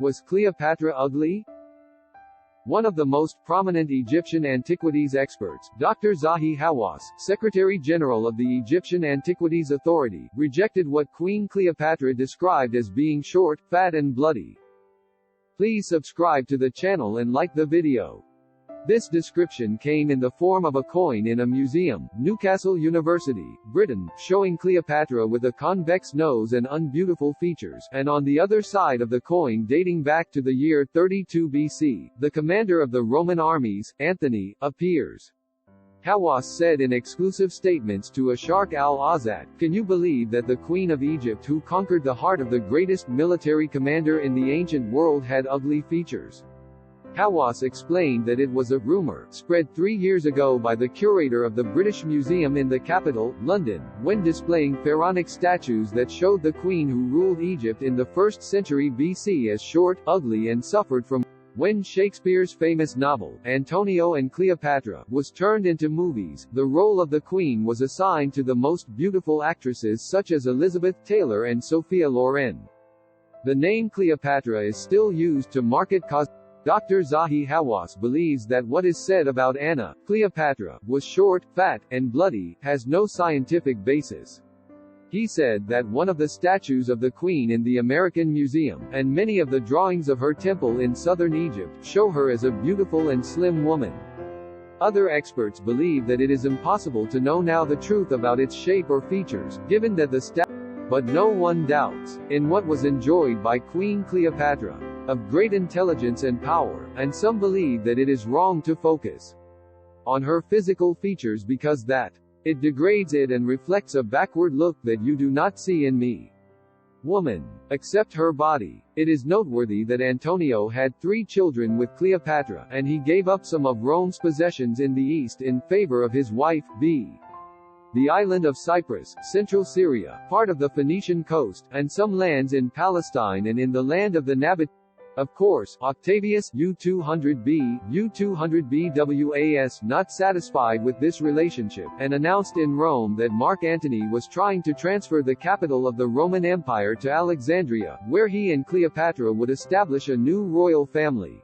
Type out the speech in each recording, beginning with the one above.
Was Cleopatra ugly? One of the most prominent Egyptian antiquities experts, Dr. Zahi Hawass, Secretary-General of the Egyptian Antiquities Authority, rejected what Queen Cleopatra described as being short, fat and bloody. Please subscribe to the channel and like the video. This description came in the form of a coin in a museum, Newcastle University, Britain, showing Cleopatra with a convex nose and unbeautiful features, and on the other side of the coin dating back to the year 32 BC, the commander of the Roman armies, Antony, appears. Hawass said in exclusive statements to Asharq al-Azad, "Can you believe that the Queen of Egypt who conquered the heart of the greatest military commander in the ancient world had ugly features?" Hawass explained that it was a rumor, spread 3 years ago by the curator of the British Museum in the capital, London, when displaying pharaonic statues that showed the queen who ruled Egypt in the 1st century BC as short, ugly and suffered from. When Shakespeare's famous novel, Antonio and Cleopatra, was turned into movies, the role of the queen was assigned to the most beautiful actresses such as Elizabeth Taylor and Sophia Loren. The name Cleopatra is still used to market cosmetics. Dr. Zahi Hawass believes that what is said about Anna, Cleopatra, was short, fat, and bloody, has no scientific basis. He said that one of the statues of the Queen in the American Museum, and many of the drawings of her temple in southern Egypt, show her as a beautiful and slim woman. Other experts believe that it is impossible to know now the truth about its shape or features, given that the statue. But no one doubts, in what was enjoyed by Queen Cleopatra, of great intelligence and power, and some believe that it is wrong to focus on her physical features because that it degrades it and reflects a backward look that you do not see in me. Woman. Except her body. It is noteworthy that Antonio had 3 children with Cleopatra, and he gave up some of Rome's possessions in the east in favor of his wife, the island of Cyprus, central Syria, part of the Phoenician coast, and some lands in Palestine and in the land of the Nabateans. Of course, Octavius U200B, U200B not satisfied with this relationship, and announced in Rome that Mark Antony was trying to transfer the capital of the Roman Empire to Alexandria, where he and Cleopatra would establish a new royal family.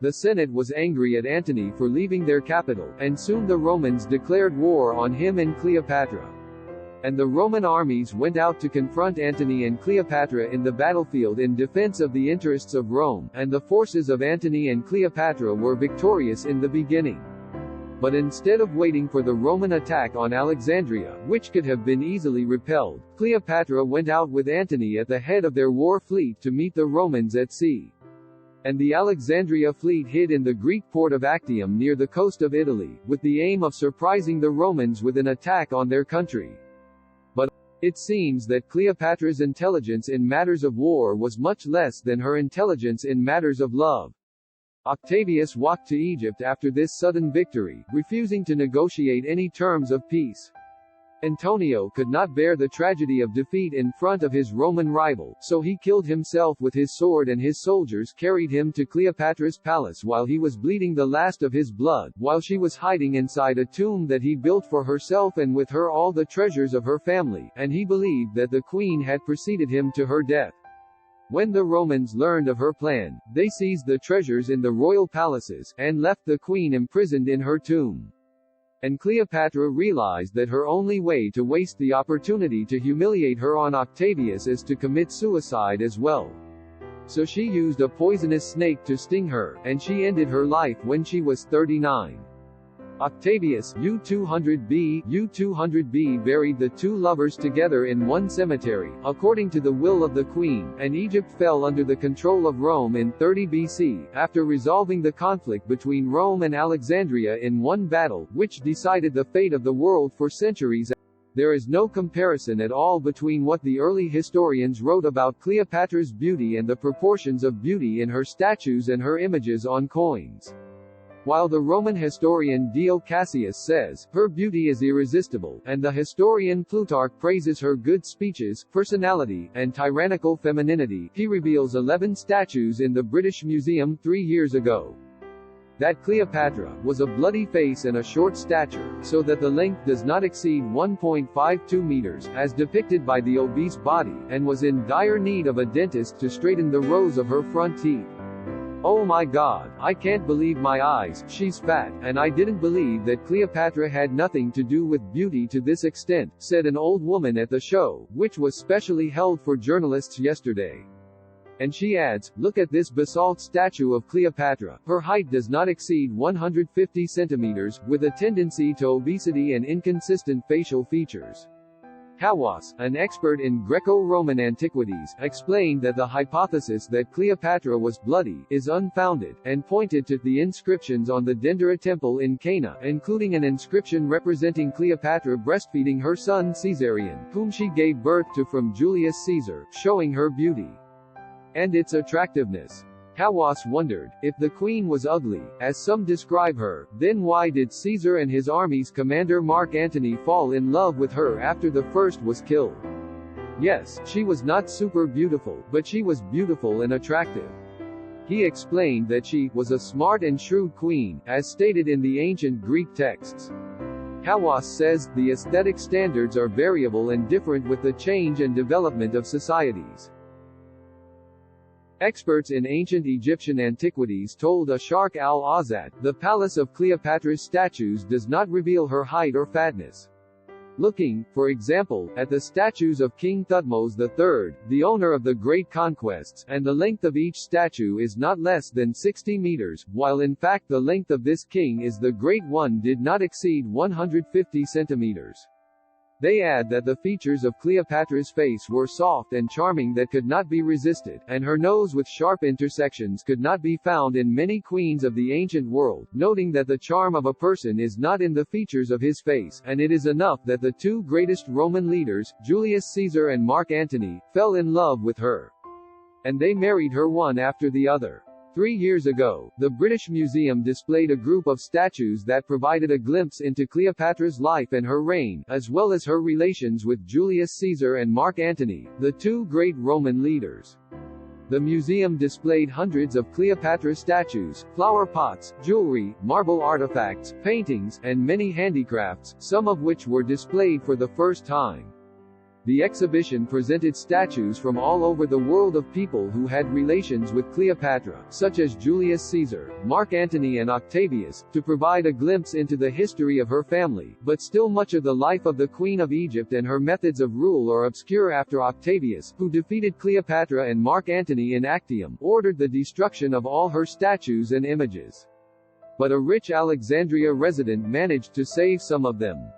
The Senate was angry at Antony for leaving their capital, and soon the Romans declared war on him and Cleopatra. And the Roman armies went out to confront Antony and Cleopatra in the battlefield in defense of the interests of Rome, and the forces of Antony and Cleopatra were victorious in the beginning. But instead of waiting for the Roman attack on Alexandria, which could have been easily repelled, Cleopatra went out with Antony at the head of their war fleet to meet the Romans at sea. And the Alexandria fleet hid in the Greek port of Actium near the coast of Italy, with the aim of surprising the Romans with an attack on their country. But it seems that Cleopatra's intelligence in matters of war was much less than her intelligence in matters of love. Octavius walked to Egypt after this sudden victory, refusing to negotiate any terms of peace. Antonio could not bear the tragedy of defeat in front of his Roman rival, so he killed himself with his sword, and his soldiers carried him to Cleopatra's palace while he was bleeding the last of his blood, while she was hiding inside a tomb that he built for herself, and with her all the treasures of her family, and he believed that the queen had preceded him to her death. When the Romans learned of her plan, they seized the treasures in the royal palaces, and left the queen imprisoned in her tomb. And Cleopatra realized that her only way to waste the opportunity to humiliate her on Octavius is to commit suicide as well. So she used a poisonous snake to sting her, and she ended her life when she was 39. Octavius U200B buried the 2 lovers together in one cemetery, according to the will of the queen, and Egypt fell under the control of Rome in 30 BC, after resolving the conflict between Rome and Alexandria in one battle, which decided the fate of the world for centuries. There is no comparison at all between what the early historians wrote about Cleopatra's beauty and the proportions of beauty in her statues and her images on coins. While the Roman historian Dio Cassius says, her beauty is irresistible, and the historian Plutarch praises her good speeches, personality, and tyrannical femininity, he reveals 11 statues in the British Museum 3 years ago. that Cleopatra was a bloody face and a short stature, so that the length does not exceed 1.52 meters, as depicted by the obese body, and was in dire need of a dentist to straighten the rows of her front teeth. "Oh my God, I can't believe my eyes, she's fat, and I didn't believe that Cleopatra had nothing to do with beauty to this extent," said an old woman at the show, which was specially held for journalists yesterday. And she adds, "Look at this basalt statue of Cleopatra. Her height does not exceed 150 centimeters, with a tendency to obesity and inconsistent facial features." Hawass, an expert in Greco-Roman antiquities, explained that the hypothesis that Cleopatra was bloody is unfounded, and pointed to the inscriptions on the Dendera temple in Cana, including an inscription representing Cleopatra breastfeeding her son Caesarion, whom she gave birth to from Julius Caesar, showing her beauty and its attractiveness. Hawass wondered, if the queen was ugly, as some describe her, then why did Caesar and his army's commander Mark Antony fall in love with her after the first was killed? Yes, she was not super beautiful, but she was beautiful and attractive. He explained that she was a smart and shrewd queen, as stated in the ancient Greek texts. Hawass says, the aesthetic standards are variable and different with the change and development of societies. Experts in ancient Egyptian antiquities told Asharq al-Azat, the palace of Cleopatra's statues does not reveal her height or fatness. Looking, for example, at the statues of King Thutmose III, the owner of the great conquests, and the length of each statue is not less than 60 meters, while in fact the length of this king is the great one did not exceed 150 centimeters. They add that the features of Cleopatra's face were soft and charming that could not be resisted, and her nose with sharp intersections could not be found in many queens of the ancient world, noting that the charm of a person is not in the features of his face, and it is enough that the two greatest Roman leaders, Julius Caesar and Mark Antony, fell in love with her. And they married her one after the other. 3 years ago, the British Museum displayed a group of statues that provided a glimpse into Cleopatra's life and her reign, as well as her relations with Julius Caesar and Mark Antony, the two great Roman leaders. The museum displayed hundreds of Cleopatra statues, flower pots, jewelry, marble artifacts, paintings, and many handicrafts, some of which were displayed for the first time. The exhibition presented statues from all over the world of people who had relations with Cleopatra, such as Julius Caesar, Mark Antony and Octavius, to provide a glimpse into the history of her family, but still much of the life of the Queen of Egypt and her methods of rule are obscure after Octavius, who defeated Cleopatra and Mark Antony in Actium, ordered the destruction of all her statues and images. But a rich Alexandria resident managed to save some of them.